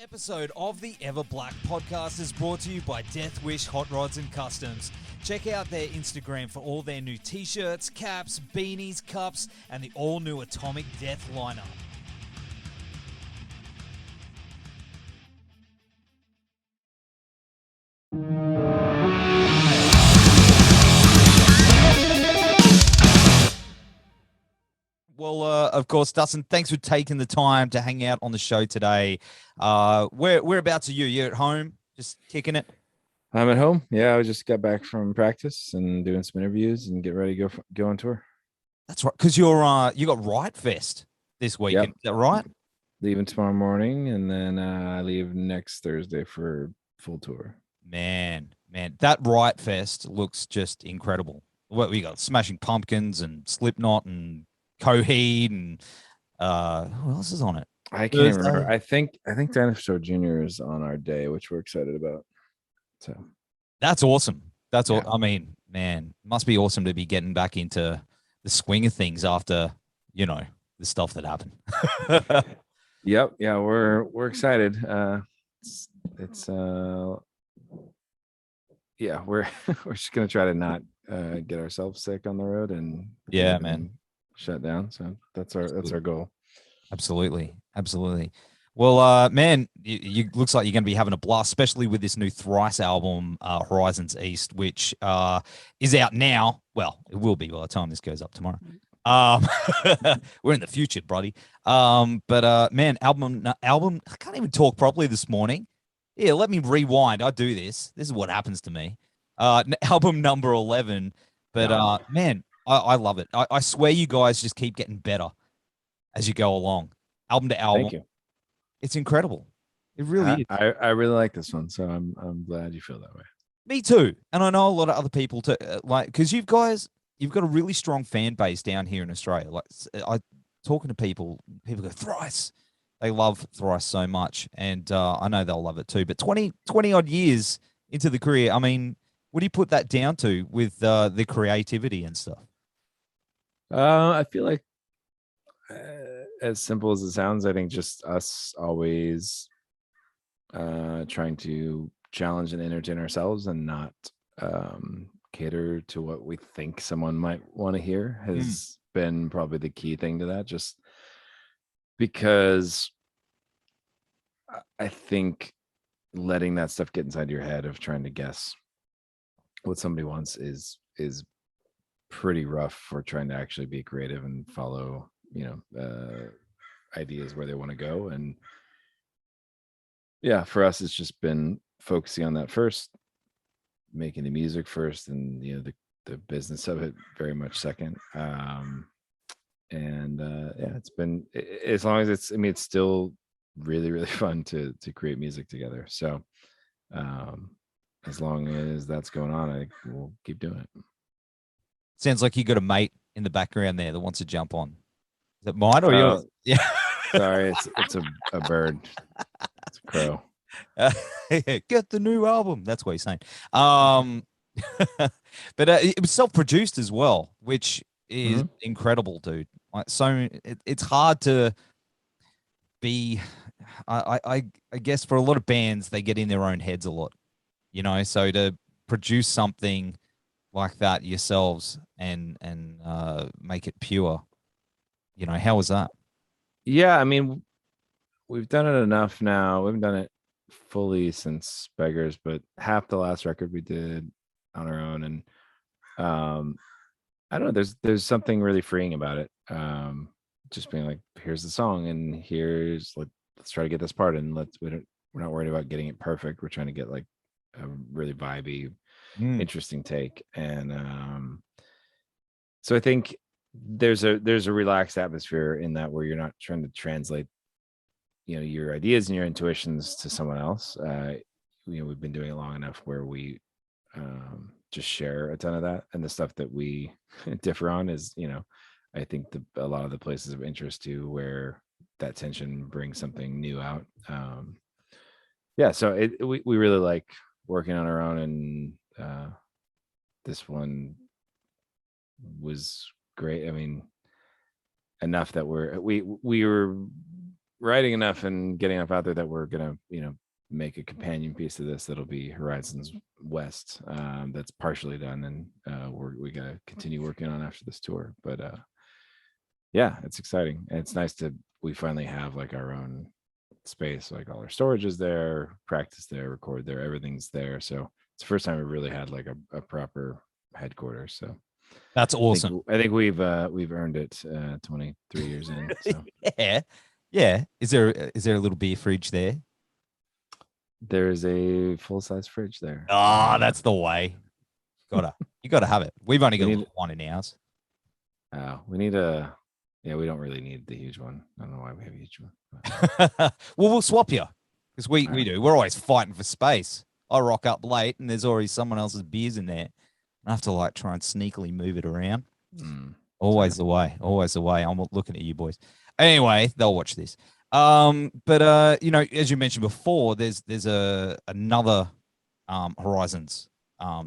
Episode of the Everblack Podcast is brought to you by Deathwish, Hotrods, and Kustoms. Check out their Instagram for all their new t-shirts, caps, beanies, cups, and the all-new Atomic Death lineup. Well, of course, Dustin, thanks for taking the time to hang out on the show today. Whereabouts are you? You're at home, just kicking it? I'm at home. Yeah, I just got back from practice and doing some interviews and get ready to go on tour. That's right, because you got Riot Fest this weekend. Yep. Is that right? Leaving tomorrow morning, and then I leave next Thursday for full tour. Man, that Riot Fest looks just incredible. What we got? Smashing Pumpkins and Slipknot and Coheed and who else is on it? I can't remember. I think Dinosaur Jr. is on our day, which we're excited about. So that's awesome. That's all. I mean, man, must be awesome to be getting back into the swing of things after the stuff that happened. Yep. Yeah, we're excited. It's yeah, we're just gonna try to not get ourselves sick on the road and shut down. So that's our goal. Absolutely. Well, man, you looks like you're going to be having a blast, especially with this new Thrice album, Horizons East, which is out now. Well, it will be by the time this goes up tomorrow. We're in the future, buddy. But man, album. I can't even talk properly this morning. Yeah, let me rewind. I do this. This is what happens to me. Album number 11. But man, I love it. I swear you guys just keep getting better as you go along, album to album. Thank you. It's incredible. It really is. I really like this one, so I'm glad you feel that way. Me too, and I know a lot of other people too. Because you've got a really strong fan base down here in Australia. Like I talking to people go Thrice. They love Thrice so much, and I know they'll love it too. But 20 odd years into the career, I mean, what do you put that down to with the creativity and stuff? I feel like, as simple as it sounds, I think just us always trying to challenge and entertain ourselves and not cater to what we think someone might want to hear has been probably the key thing to that. Just because I think letting that stuff get inside your head of trying to guess what somebody wants is pretty rough for trying to actually be creative and follow ideas where they want to go. And yeah, for us, it's just been focusing on that first, making the music first, and the business of it very much second. It's been, as long as it's still really, really fun to create music together. So as long as that's going on, I think we'll keep doing it. Sounds like you got a mate in the background there that wants to jump on. Is it mine or yours? Yeah. Sorry, it's a bird. It's a crow. Get the new album. That's what he's saying. But it was self-produced as well, which is incredible, dude. Like, so it's hard to be. I guess for a lot of bands, they get in their own heads a lot, So to produce something like that yourselves and make it pure, how was that? Yeah, I mean, we've done it enough now. We haven't done it fully since Beggars, but half the last record we did on our own, and I don't know, there's something really freeing about it. Just being like, here's the song, and let's try to get this part, and we're not worried about getting it perfect. We're trying to get like a really vibey, interesting take. And so I think there's a relaxed atmosphere in that, where you're not trying to translate your ideas and your intuitions to someone else. We've been doing it long enough where we just share a ton of that, and the stuff that we differ on is I think a lot of the places of interest too, where that tension brings something new out. So we really like working on our own, and this one was great. I mean, enough that we were writing enough and getting enough out there that we're gonna, make a companion piece to this that'll be Horizons West. That's partially done, and we gotta continue working on after this tour. But yeah, it's exciting, and it's nice to we finally have like our own space. Like all our storage is there, practice there, record there, everything's there. So it's the first time we really had like a proper headquarters. So That's awesome. I think we've earned it 23 years in. So Yeah. Is there a little beer fridge there? there's a full-size fridge there. Oh, that's the way. You gotta have it. We've only got We a need- little one in ours. we need we don't really need the huge one. I don't know why we have a huge one. Well, we'll swap you because we All right. do. We're always fighting for space. I rock up late and there's already someone else's beers in there. I have to like try and sneakily move it around. Always the way. Always the way. I'm looking at you boys. Anyway, they'll watch this. But as you mentioned before, there's another Horizons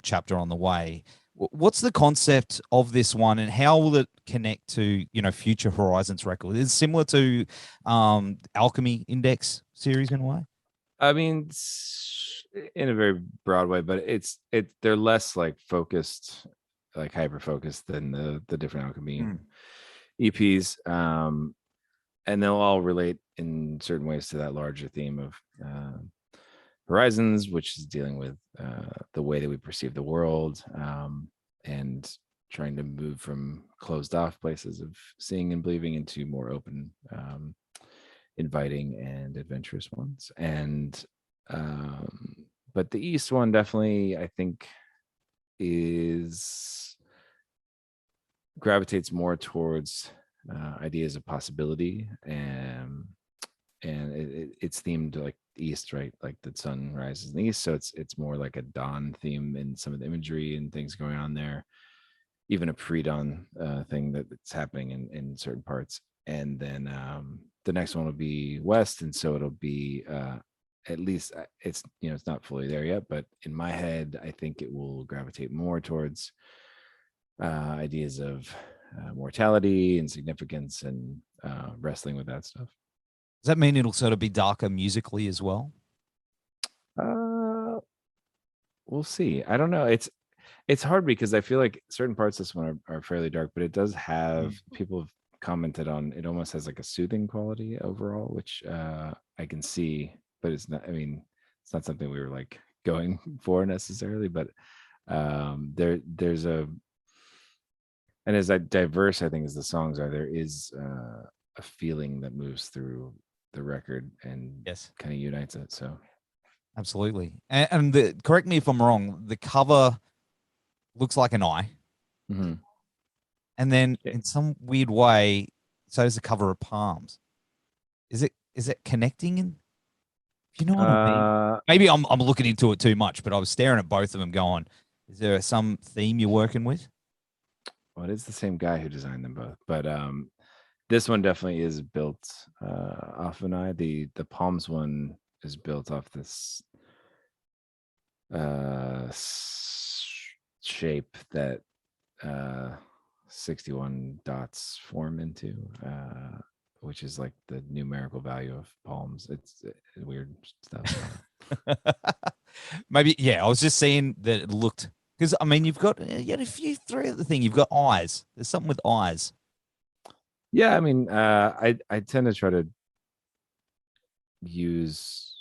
chapter on the way. What's the concept of this one, and how will it connect to future Horizons records? Is it similar to Alchemy Index series in a way? I mean, in a very broad way, but they're less like focused, like hyper focused than the different Alchemy EPs. And they'll all relate in certain ways to that larger theme of Horizons, which is dealing with the way that we perceive the world, and trying to move from closed off places of seeing and believing into more open, inviting and adventurous ones. And but the East one definitely, I think, gravitates more towards ideas of possibility, and it's themed like East, right? Like the sun rises in the East, so it's more like a dawn theme in some of the imagery and things going on there, even a pre-dawn thing that's happening in certain parts. And then the next one will be West, and so it'll be at least it's not fully there yet, but in my head I think it will gravitate more towards ideas of mortality and significance, and wrestling with that stuff. Does that mean it'll sort of be darker musically as well? We'll see. I don't know. It's hard because I feel like certain parts of this one are fairly dark, but it does have people have commented on it almost has like a soothing quality overall, which I can see, but it's not, I mean, it's not something we were like going for necessarily, but there's and as diverse I think as the songs are, there is a feeling that moves through the record and kind of unites it. So absolutely. And correct me if I'm wrong, the cover looks like an eye. Mm-hmm. And then in some weird way, so does the cover of Palms. Is it connecting? You know what I mean? Maybe I'm looking into it too much, but I was staring at both of them going, is there some theme you're working with? Well, it is the same guy who designed them both, but this one definitely is built off an eye. The Palms one is built off this shape that 61 dots form into, which is like the numerical value of palms. It's weird stuff. Maybe, yeah. I was just seeing that it looked, because I mean, you had a few three of the thing. You've got eyes. There's something with eyes. Yeah, I mean, I tend to try to use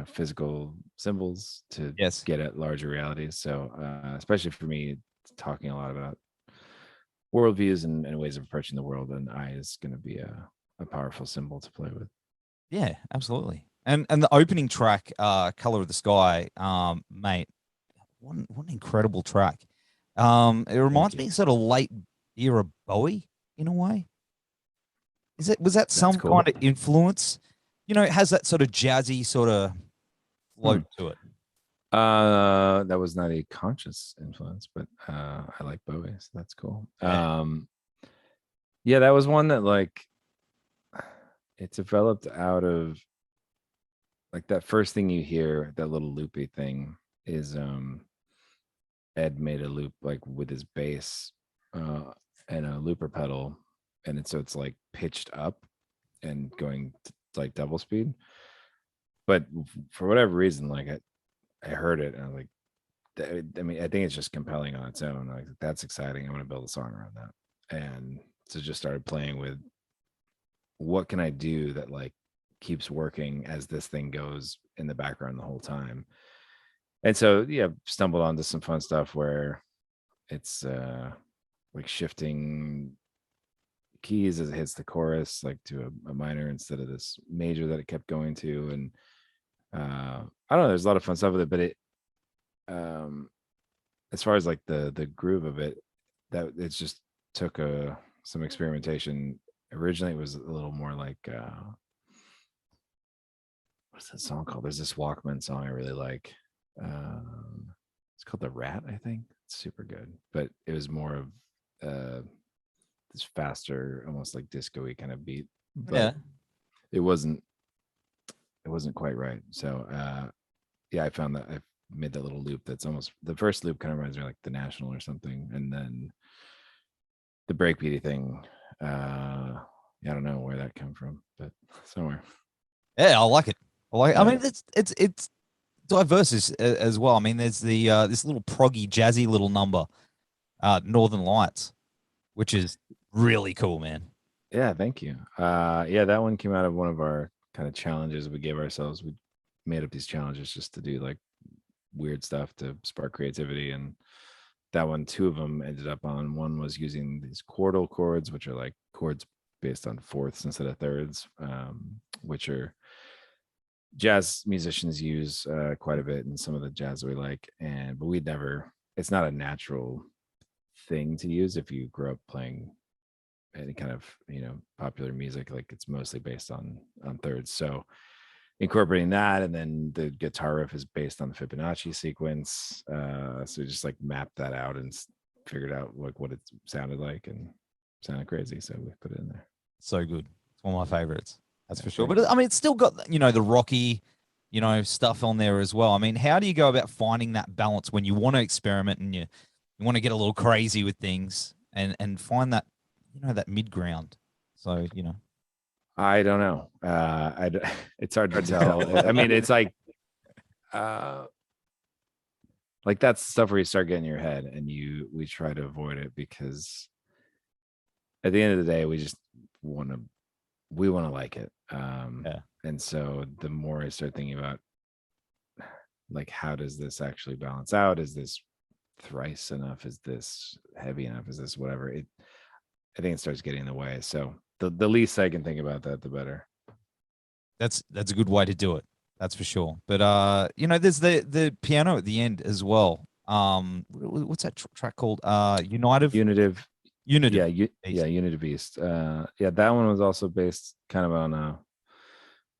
physical symbols to get at larger realities. So especially for me, talking a lot about worldviews and ways of approaching the world, and eye is going to be a powerful symbol to play with. Yeah, absolutely. And the opening track, Color of the Sky, mate, what an incredible track. It reminds me sort of late era Bowie in a way. Was that some kind of influence? It has that sort of jazzy sort of float to it. That was not a conscious influence, but I like Bowie, so that's cool. Yeah, that was one that like it developed out of like that first thing you hear, that little loopy thing is Ed made a loop like with his bass and a looper pedal, and so it's like pitched up, and going like double speed. But for whatever reason, like I heard it and I was like, I mean, I think it's just compelling on its own. Like, that's exciting. I want to build a song around that. And so just started playing with what can I do that like keeps working as this thing goes in the background the whole time. And so yeah, stumbled onto some fun stuff where it's like shifting keys as it hits the chorus, like to a minor instead of this major that it kept going to. And I don't know, there's a lot of fun stuff with it, but it as far as like the groove of it, that it's just took some experimentation. Originally it was a little more like what's that song called? There's this Walkman song I really like. It's called The Rat, I think. It's super good, but it was more of this faster, almost like disco-y kind of beat. But Yeah. it wasn't quite right. So yeah, I found that I made that little loop that's almost, the first loop kind of reminds me of like the National or something, and then the breakbeaty thing. Yeah, I don't know where that came from, but somewhere. Yeah, I like it. I Yeah. mean, it's diverse as well. I mean, there's the this little proggy, jazzy little number, Northern Lights, which is really cool, man. Yeah, thank you. Yeah, that one came out of one of our kind of challenges we gave ourselves. We made up these challenges just to do like weird stuff to spark creativity, and that one, two of them ended up on. One was using these quartal chords, which are like chords based on fourths instead of thirds, which are jazz musicians use quite a bit in some of the jazz we like. And but we'd never, it's not a natural thing to use if you grew up playing any kind of, you know, popular music. Like it's mostly based on thirds. So incorporating that, and then the guitar riff is based on the Fibonacci sequence. So we just like mapped that out and figured out like what it sounded like, and sounded crazy. So we put it in there. So good. It's one of my favorites. That's Yeah, for sure. thanks. But I mean, it's still got, you know, the rocky, you know, stuff on there as well. I mean, how do you go about finding that balance when you want to experiment and you want to get a little crazy with things and find that, you know, that mid ground? So, you know, I don't know. It's hard to tell. I mean, it's like that's stuff where you start getting in your head, and we try to avoid it, because at the end of the day, we want to like it. Yeah. And so the more I start thinking about like, how does this actually balance out? Is this thrice enough? Is this heavy enough? Is this whatever? I think it starts getting in the way. So the least I can think about that, the better. That's a good way to do it. That's for sure. But you know, there's the piano at the end as well. What's that track called? Unitive. Unitive. Unitive. Yeah, Unitive Beast. Yeah, that one was also based kind of on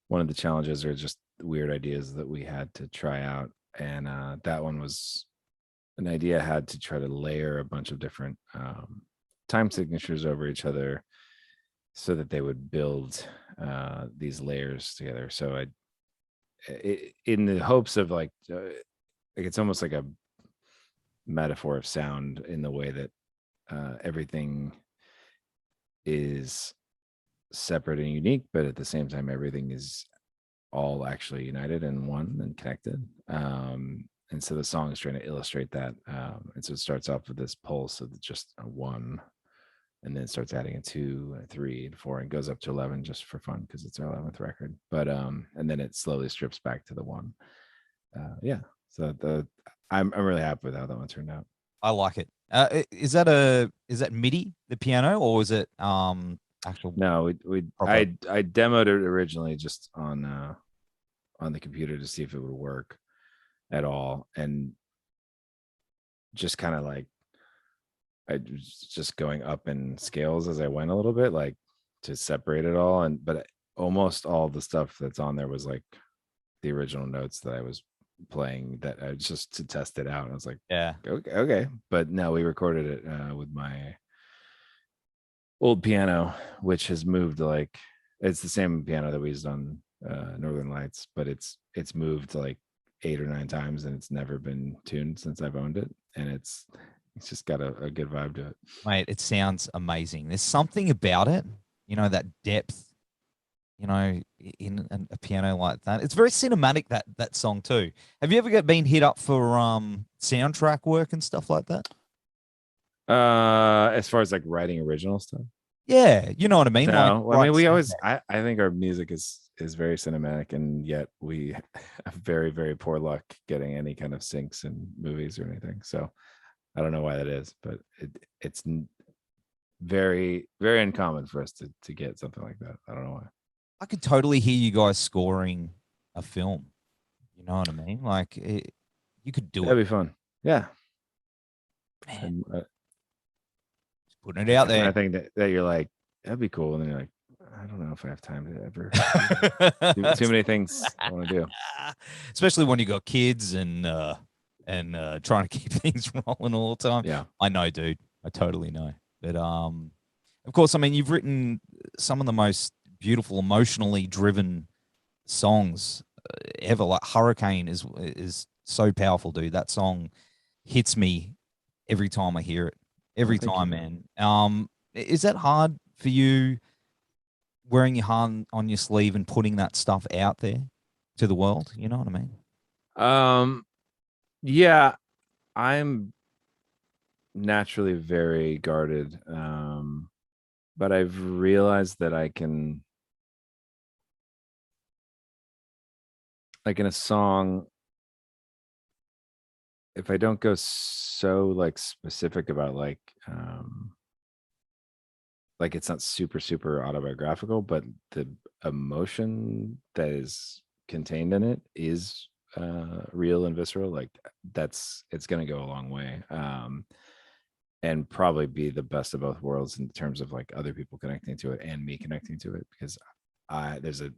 one of the challenges, or just weird ideas that we had to try out. And that one was an idea I had to try to layer a bunch of different time signatures over each other so that they would build these layers together. So in the hopes of like it's almost like a metaphor of sound, in the way that everything is separate and unique, but at the same time everything is all actually united and one and connected. And so the song is trying to illustrate that. And so it starts off with this pulse of just a one, and then it starts adding a 2, a 3, and 4, and goes up to 11 just for fun, because it's our 11th record. But and then it slowly strips back to the one. Yeah, so I'm really happy with how that one turned out. I like it. Is that MIDI, the piano, or is it actual? No, I demoed it originally just on the computer to see if it would work at all, and just kind of like I was just going up in scales as I went a little bit, like to separate it all. But almost all the stuff that's on there was like the original notes that I was playing, that I just to test it out. I was like, Yeah. Okay. But no, we recorded it with my old piano, which has moved, like it's the same piano that we used on Northern Lights, but it's moved like 8 or 9 times, and it's never been tuned since I've owned it. And it's just got a good vibe to it. Mate, it sounds amazing. There's something about it, you know, that depth you know, in a piano like that. It's very cinematic, that song too. Have you ever been hit up for soundtrack work and stuff like that? As far as like writing original stuff. Yeah, you know what I mean. Like, No, I mean we always. I think our music is very cinematic, and yet we have very very poor luck getting any kind of syncs in movies or anything. So I don't know why that is, but it's very very uncommon for us to get something like that. I don't know why. I could totally hear you guys scoring a film. You know what I mean? Like, you could do That'd be fun. Yeah. Man. Putting it out there. I think that you're like, that'd be cool. And then you're like, I don't know if I have time to ever do too many things I want to do. Especially when you got kids and trying to keep things rolling all the time. Yeah. I know, dude. I totally know. But of course, I mean, you've written some of the most beautiful, emotionally driven songs ever. Like Hurricane is so powerful, dude. That song hits me every time I hear it. Every time, man. Is that hard for you, wearing your heart on your sleeve and putting that stuff out there to the world? You know what I mean? Yeah, I'm naturally very guarded. But I've realized that I can, like in a song, if I don't go so like specific about like it's not super super autobiographical, but the emotion that is contained in it is real and visceral, like it's going to go a long way, and probably be the best of both worlds in terms of like other people connecting to it and me connecting to it, because if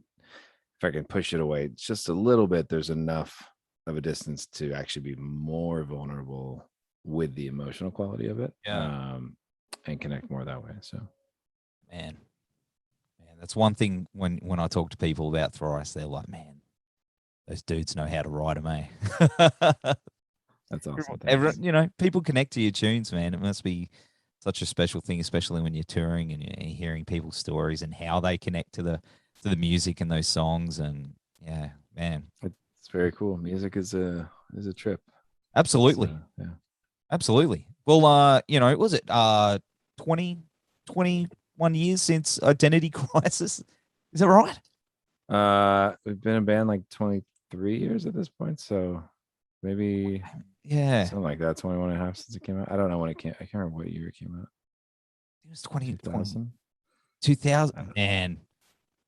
I can push it away just a little bit, there's enough of a distance to actually be more vulnerable with the emotional quality of it. And connect more that way. So man, that's one thing when I talk to people about Thrice, they're like, man, those dudes know how to write them, eh? That's awesome. Everyone, you know, people connect to your tunes, man. It must be such a special thing, especially when you're touring and you're hearing people's stories and how they connect to the music and those songs. And yeah, man, it's very cool. Music is a trip. Absolutely. Yeah. Absolutely. Well, you know, was it 21 years since Identity Crisis? Is that right? We've been a band like 23 years at this point, so maybe something like that. 21 and a half since it came out. I don't know when it came. I can't remember what year it came out. It was 2000. Man,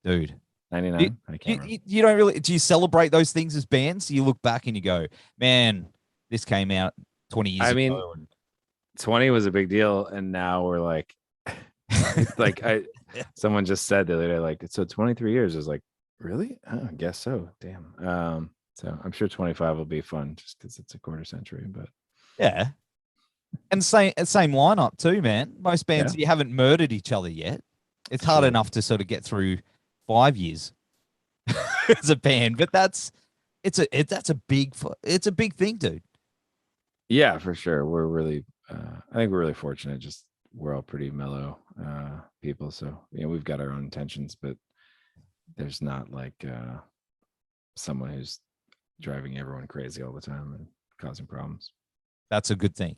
dude. 99. I can't remember. You don't really. Do you celebrate those things as bands? You look back and you go, man, this came out 20 years ago. I mean, 20 was a big deal, and now we're like, someone just said the other day, like, so 23 years is like, really? Oh, I guess so. Damn. So I'm sure 25 will be fun just because it's a quarter century, but yeah. And same lineup too, man. Most bands, you haven't murdered each other yet. It's hard enough to sort of get through 5 years as a band, but that's a big thing, dude. Yeah, for sure. We're really, I think we're really fortunate. Just we're all pretty mellow people, so we've got our own intentions, but there's not like someone who's driving everyone crazy all the time and causing problems. That's a good thing.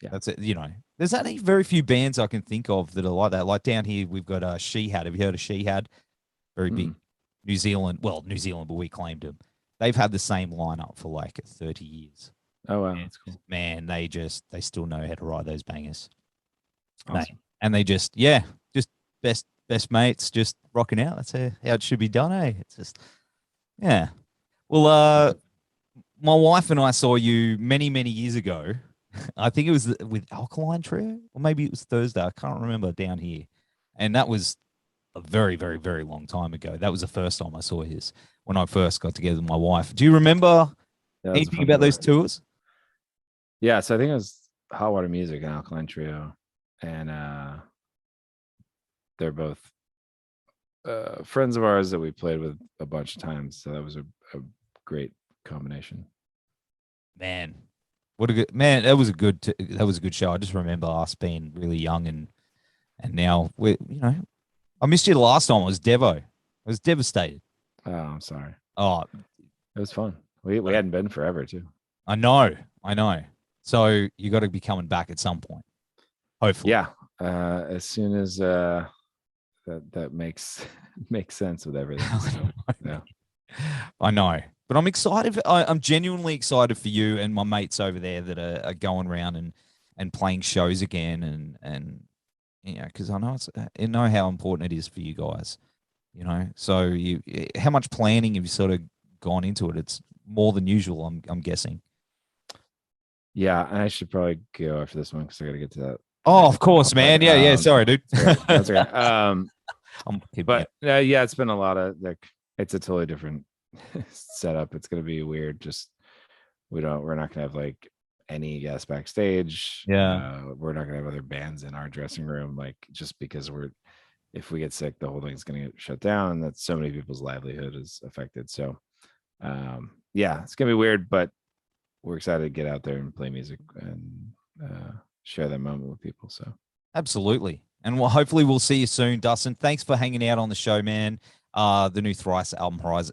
Yeah, that's it. You know, there's only very few bands I can think of that are like that. Like down here, we've got Shehad. Have you heard of Shehad? Very big New Zealand. Well, New Zealand, but we claimed them. They've had the same lineup for like 30 years. Oh wow, that's cool. Man, they still know how to write those bangers. Awesome. And they just best mates, just rocking out. That's how it should be done, eh? It's just yeah. Well, my wife and I saw you many years ago. I think it was with Alkaline Trio, or maybe it was Thursday. I can't remember, down here, and that was a very very long time ago. That was the first time I saw his, when I first got together with my wife. Do you remember anything about those tours? Yeah, so I think it was Hot Water Music and Alkaline Trio, and they're both friends of ours that we played with a bunch of times. So that was a great combination. Man, what a good man! That was a good show. I just remember us being really young, and now I missed you the last time. It was Devo. I was devastated. Oh, I'm sorry. Oh, It was fun. We hadn't been forever too. I know. So you got to be coming back at some point, hopefully. Yeah, as soon as that makes sense with everything. So, yeah. I know, but I'm excited. I'm genuinely excited for you and my mates over there that are going around and playing shows again, and because I know how important it is for you guys. So how much planning have you sort of gone into it? It's more than usual, I'm guessing. Yeah, I should probably go after this one because I got to get to that. Oh, of course, man. Yeah. Sorry, dude. That's okay. But yeah, it's been a lot of it's a totally different setup. It's gonna be weird. Just we're not gonna have like any guests backstage. Yeah. We're not gonna have other bands in our dressing room, just because if we get sick, the whole thing's gonna get shut down. That's so many people's livelihood is affected. So yeah, it's gonna be weird, but we're excited to get out there and play music and share that moment with people. So absolutely. And hopefully we'll see you soon, Dustin. Thanks for hanging out on the show, man. The new Thrice album, Horizons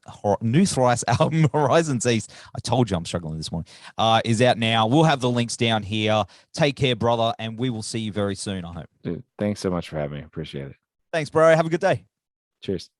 East. I told you I'm struggling this morning. Is out now. We'll have the links down here. Take care, brother, and we will see you very soon, I hope. Dude, thanks so much for having me. Appreciate it. Thanks, bro. Have a good day. Cheers.